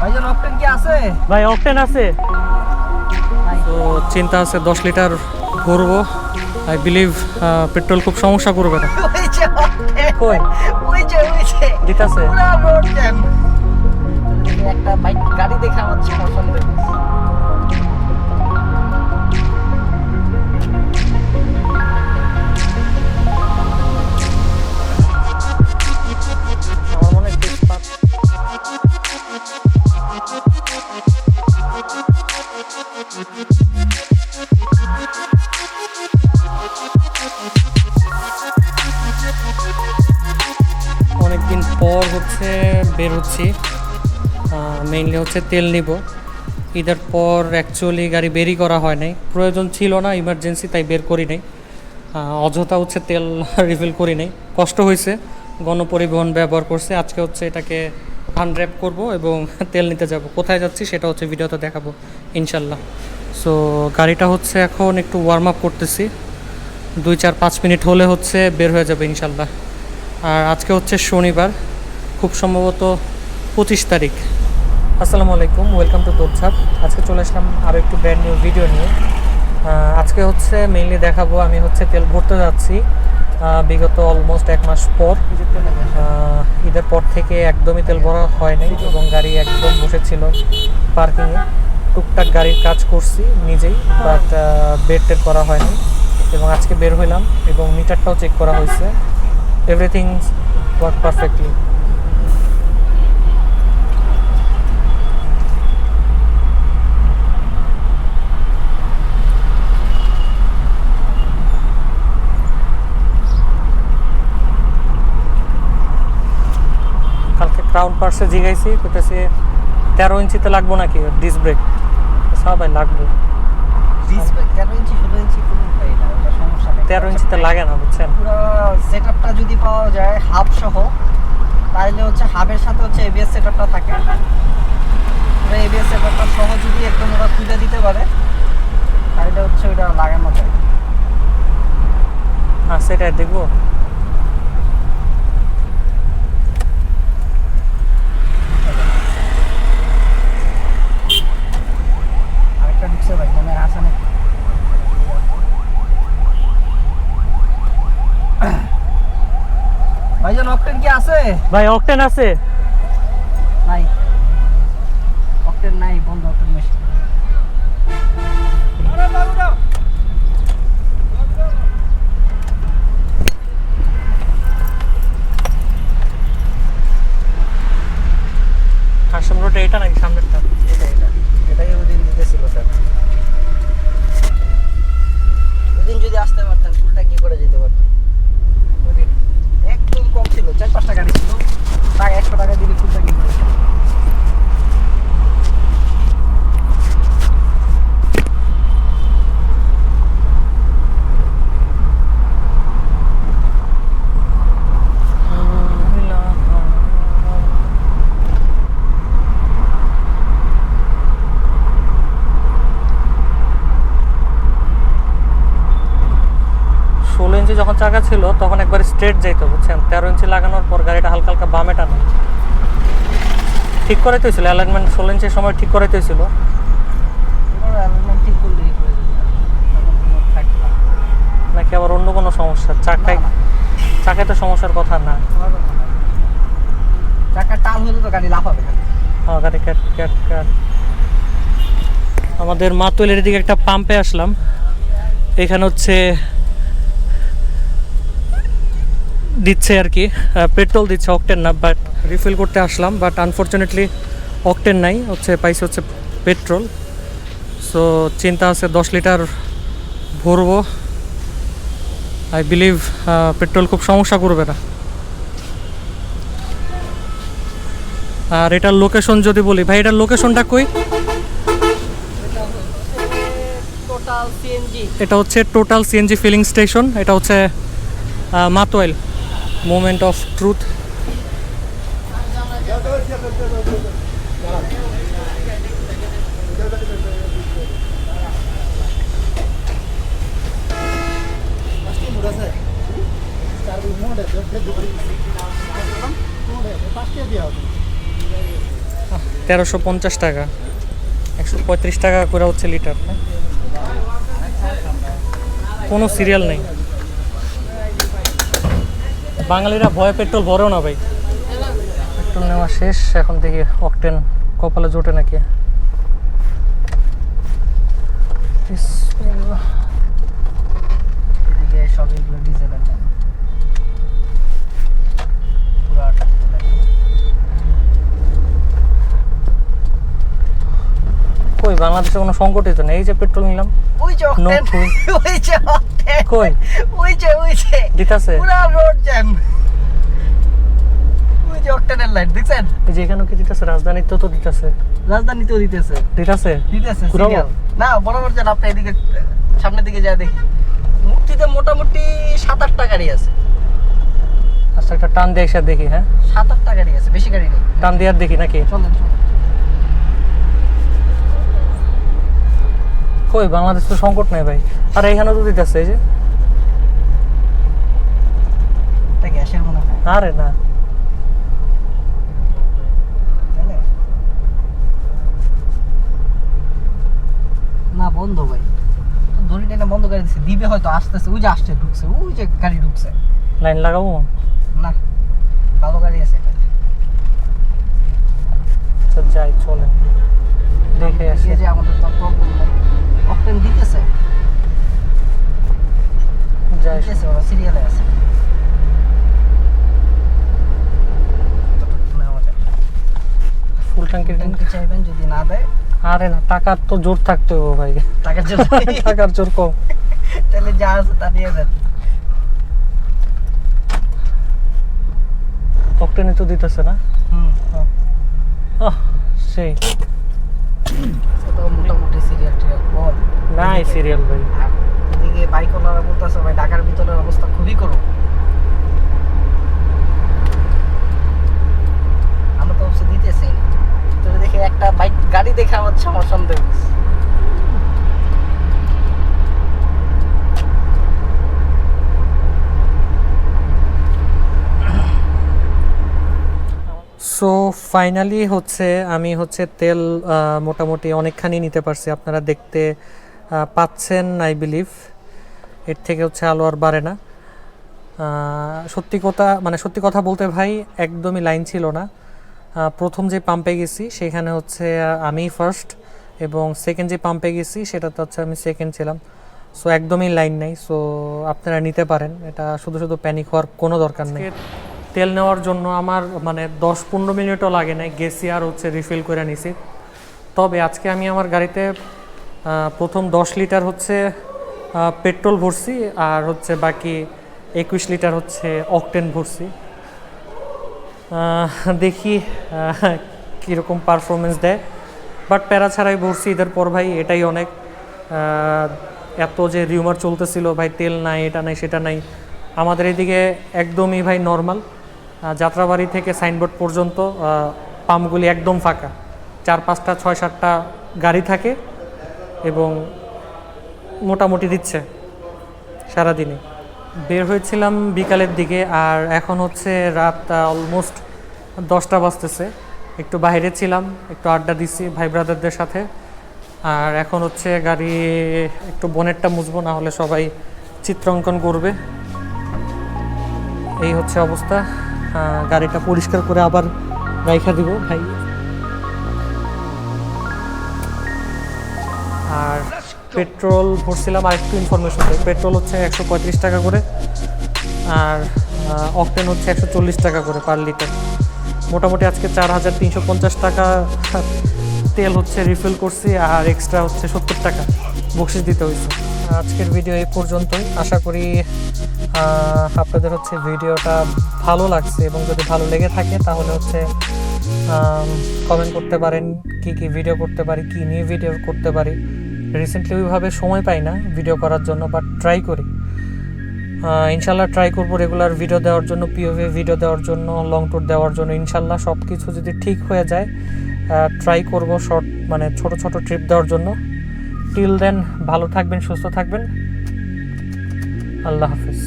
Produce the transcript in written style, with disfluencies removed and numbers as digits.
ভাইজান অকটেন কি আছে? ভাই অকটেন আছে তো চিন্তা আছে 10 লিটার ভরবো। আই বিলিভ পেট্রোল খুব সমস্যা করবে না। ওই যে অকটেন কই ওই যে দিতাছে পুরো রোড জ্যাম। একটা বাইক গাড়ি দেখে আমার পছন্দ হয়েছে। আমার মনে হয় তেজপাত। অনেকদিন পর হচ্ছে বের হচ্ছি, মেইনলি হচ্ছে তেল নিব। ঈদের পর অ্যাকচুয়ালি গাড়ি বেরই করা হয় নাই, প্রয়োজন ছিল না, ইমার্জেন্সি, তাই বের করি নাই। অযথা হচ্ছে তেল রিফিল করি নাই, কষ্ট হয়েছে, গণপরিবহন ব্যবহার করছে। আজকে হচ্ছে এটাকে আনর্যাপ করব এবং তেল নিতে যাব। কোথায় যাচ্ছি সেটা হচ্ছে ভিডিওতে দেখাবো ইনশাল্লাহ। সো গাড়িটা হচ্ছে এখন একটু ওয়ার্ম আপ করতেছি, 2-4-5 মিনিট হলে হচ্ছে বের হয়ে যাবে ইনশাল্লাহ। আর আজকে হচ্ছে শনিবার, খুব সম্ভবত 25 তারিখ। আসসালামু আলাইকুম, ওয়েলকাম টু দোপঝাপ। আজকে চলে আসলাম আরও একটু ব্র্যান্ড নিউ ভিডিও নিয়ে। আজকে হচ্ছে মেইনলি দেখাবো আমি হচ্ছে তেল ভরতে যাচ্ছি বিগত অলমোস্ট 1 মাস পর। ঈদের পর থেকে একদমই তেল ভরা হয় নাই এবং গাড়ি একদম বসেছিল পার্কিংয়ে। টুকটাক গাড়ির কাজ করছি নিজেই, বাট বের টের করা হয়নি। এবং আজকে বের হইলাম এবং মিটারটাও চেক করা হয়েছে, এভরিথিং ওয়ার্ক পারফেক্টলি। কালকে ক্রাউন পার্সে জিগাইছি, কইতেছে 13 ইঞ্চিতে লাগবো নাকি ডিস্ক ব্রেক। সবাই লাগবে, ডিস্ক ব্রেক 13 ইঞ্চি 16 ইঞ্চি কোনো পাই না, ওটা সমস্যা নেই। 13 ইঞ্চিতে লাগে না, বুঝছেন। পুরো সেটআপটা যদি পাওয়া যায় হাব সহ, তাহলে হচ্ছে হাবের সাথে হচ্ছে এবিএস সেটআপটা থাকে। পুরো এবিএস সেটআপটা সহ যদি একদম ওরা খুলে দিতে পারে, তাহলে হচ্ছে ওটা লাগানো যায়। সেটাই দেখবো। আরেকটা ঢুকছে ভাই, মনে হয় আছে নাকি? ভাইজান অকটেন কি আছে? ভাই অকটেন আছে? নাই, অকটেন নাই, বন্ধ অকটেন মেশিন। হাসম রোডে এটা নাকি সামনেরটা? এটাই ওদিন দিতেছিল স্যার। ওদিন যদি আসতে পারতেন ফুলটা কি করে যেতে পারতেন। ওদিন একদম কম ছিল, 4-5টা গাড়ি ছিল, টাকা 100 টাকা দিলে ফুলটা কি করে যেত? যখন চাকা ছিল তখন একবার স্ট্রেট যাইতো, বুঝছেন। 13 ইঞ্চি লাগানোর পর গাড়িটা হালকা হালকা বামে টানে, ঠিক করাইতে হয়েছিল অ্যালাইনমেন্ট। 16 ইঞ্চির সময় ঠিক করাইতে হয়েছিল। ঠিক করলেই হয়ে যেত, তখন কোনো থাকতো না। নাকি আবার অন্য কোনো সমস্যা? চাকায় তো সমস্যার কথা না। চাকার টাল হলে তো গাড়ি লাফাবে খালি। হ্যাঁ, গাড়ি ক্যাট ক্যাট ক্যাট। আমাদের মাতুলের দিকে একটা পাম্পে আসলাম। এখানে হচ্ছে দিচ্ছে আর কি, পেট্রোল দিচ্ছে, অকটেন না। বাট রিফিল করতে আসলাম, বাট আনফর্চুনেটলি অকটেন নাই, হচ্ছে পাইছে হচ্ছে পেট্রোল। সো চিন্তা আছে 10 লিটার ভরবো। আই বিলিভ পেট্রোল খুব সমস্যা করবে না। আর এটার লোকেশন যদি বলি, ভাই এটার লোকেশনটা কই? Total CNG. এটা হচ্ছে টোটাল সিএনজি ফিলিং স্টেশন। এটা হচ্ছে মাতোয়াইল, মোমেন্ট অফ ট্রুথ। 1350 টাকা, 135 টাকা করে হচ্ছে লিটার। কোনো সিরিয়াল নেই, বাঙালিরা ভয়ে পেট্রোল ভরেও না ভাই। পেট্রোল নেওয়া শেষ, এখন দেখি অকটেন কপালে জোটে নাকি। বিসমিল্লাহ। এদিকে সব এগুলো ডিজেলের দাম পুরাটা কই বাংলাদেশে কোনো সংকটই তো নেই, এই যে পেট্রোল নিলাম। ওই যে No অকটেন clue. ওই যে অকটেন কই ওই যে দিতাছে? পুরা রোড জ্যাম। ওই যে অকটেনের লাইট দেখছেন? এই যে এখানেও কি দিতাছে? রাজধানীতে তো দিতাছে। রাজধানীতেও দিতেছে দিতাছে ঘুরাবো? সিরিয়াল না, বরাবর যান আপনি এদিকে সামনের দিকে যা দেখি। মূর্তিতে মোটামুটি 7-8টা গাড়ি আছে। আচ্ছা একটা টান দিয়ে এসে দেখি। হ্যাঁ 7-8টা গাড়ি আছে, বেশি গাড়ি নেই। টান দিয়ে আর দেখি নাকি? চলেন চলেন। কই বাংলাদেশ তো সংকট নাই ভাই। আর এখানেও তো দিতাছে, এই যে। এটা গ্যাসের মনে হয়। আরে না, তাহলে? না বন্ধ ভাই, ধরি না বন্ধ করে দিছে, দিবে হয়তো আসতেছে। ওই যে আসছে, ঢুকছে, ওই যে গাড়ি ঢুকছে। লাইন লাগাবো? না, ভালো গাড়ি আছে এটা। আচ্ছা যাই, চলে দেখে আসি। এই যে আমাদের তো প্রবলেম নাই, অকটেন দিতেছে যাই, দিতেছে, ওরা সিরিয়ালে আছে। কতটুকু নেওয়া যায়? ফুল ট্যাঙ্কের ট্যাঙ্কি চাইবেন, যদি না দেয় আরে না, টাকার তো জোর থাকতে হবে ভাই। টাকার জন্য টাকার জোর কম। তাহলে যা আছে তা নিয়ে দেন। অকটেনে তো দিতেছে না। হুম, সেই তো মোটামুটি সিরিয়াল টিরিয়াল কম নাই সিরিয়াল ভাই। আর এদিকে বাইক ওনারা বলতেছে ভাই ঢাকার ভিতরের অবস্থা খুবই করুন। আমরা তো অবশ্য দিতেছি না, ভিতরে দেখে একটা বাইক গাড়ি দেখে আমার সন্দেহ হচ্ছে। সো ফাইনালি হচ্ছে আমি হচ্ছে তেল মোটামুটি অনেকখানি নিতে পারছি, আপনারা দেখতে পাচ্ছেন আই বিলিভ। এর থেকে হচ্ছে আলো আর বাড়ে না। সত্যি কথা বলতে ভাই একদমই লাইন ছিল না। প্রথম যে পাম্পে গেছি সেখানে হচ্ছে আমি ফার্স্ট, এবং সেকেন্ড যে পাম্পে গেছি সেটাতে হচ্ছে আমি সেকেন্ড ছিলাম। সো একদমই লাইন নাই। সো আপনারা নিতে পারেন, এটা শুধু প্যানিক হওয়ার কোনো দরকার নেই। তেল নেওয়ার জন্য আমার 10-15 মিনিটও লাগে নাই, গেছি আর হচ্ছে রিফিল করে নিছি। তবে আজকে আমি আমার গাড়িতে প্রথম 10 লিটার হচ্ছে পেট্রোল ভরছি, আর হচ্ছে বাকি 21 লিটার হচ্ছে অকটেন ভরছি। দেখি কীরকম পারফরমেন্স দেয়, বাট প্যারা ছাড়াই ভরছি ঈদের পর ভাই, এটাই অনেক। এত যে রিউমার চলতেছিল ভাই তেল নাই, এটা নাই সেটা নাই, আমাদের এদিকে একদমই ভাই নর্মাল। যাত্রাবাড়ি থেকে সাইনবোর্ড পর্যন্ত পাম্পগুলি একদম ফাঁকা, 4-5টা 6-7টা গাড়ি থাকে এবং মোটামুটি দিচ্ছে সারাদিনে। বের হয়েছিলাম বিকালের দিকে, আর এখন হচ্ছে রাত অলমোস্ট 10টা বাজতেছে। একটু বাইরে ছিলাম, একটু আড্ডা দিছি ভাই ব্রাদারদের সাথে, আর এখন হচ্ছে গাড়ি একটু বনেটটা মুছবো, না হলে সবাই চিত্রাঙ্কন করবে। এই হচ্ছে অবস্থা। গাড়িটা পরিষ্কার করে আবার রাইখা দিব ভাই। আর পেট্রোল ভরছিলাম, আর একটু ইনফরমেশন দেয়, পেট্রোল হচ্ছে 135 টাকা করে, আর অকটেন হচ্ছে 140 টাকা করে পার লিটার। মোটামুটি আজকে 4350 টাকা তেল হচ্ছে রিফিল করছি, আর এক্সট্রা হচ্ছে 70 টাকা বকশিশ দিতে হয়েছে। আজকের ভিডিও এই পর্যন্তই। আশা করি আপনাদের হচ্ছে ভিডিওটা ভালো লাগছে, এবং যদি ভালো লেগে থাকে তাহলে হচ্ছে কমেন্ট করতে পারেন কি কি ভিডিও করতে পারি, কি নিয়ে ভিডিও করতে পারি। রিসেন্টলি ওইভাবে সময় পাই না ভিডিও করার জন্য, বাট ট্রাই করি। ইনশাল্লাহ ট্রাই করবো রেগুলার ভিডিও দেওয়ার জন্য, পিওভি ভিডিও দেওয়ার জন্য, লং ট্যুর দেওয়ার জন্য। ইনশাল্লাহ সব কিছু যদি ঠিক হয়ে যায় ট্রাই করব ছোট ছোট ট্রিপ দেওয়ার জন্য। টিল দেন ভালো থাকবেন, সুস্থ থাকবেন। আল্লাহ হাফিজ।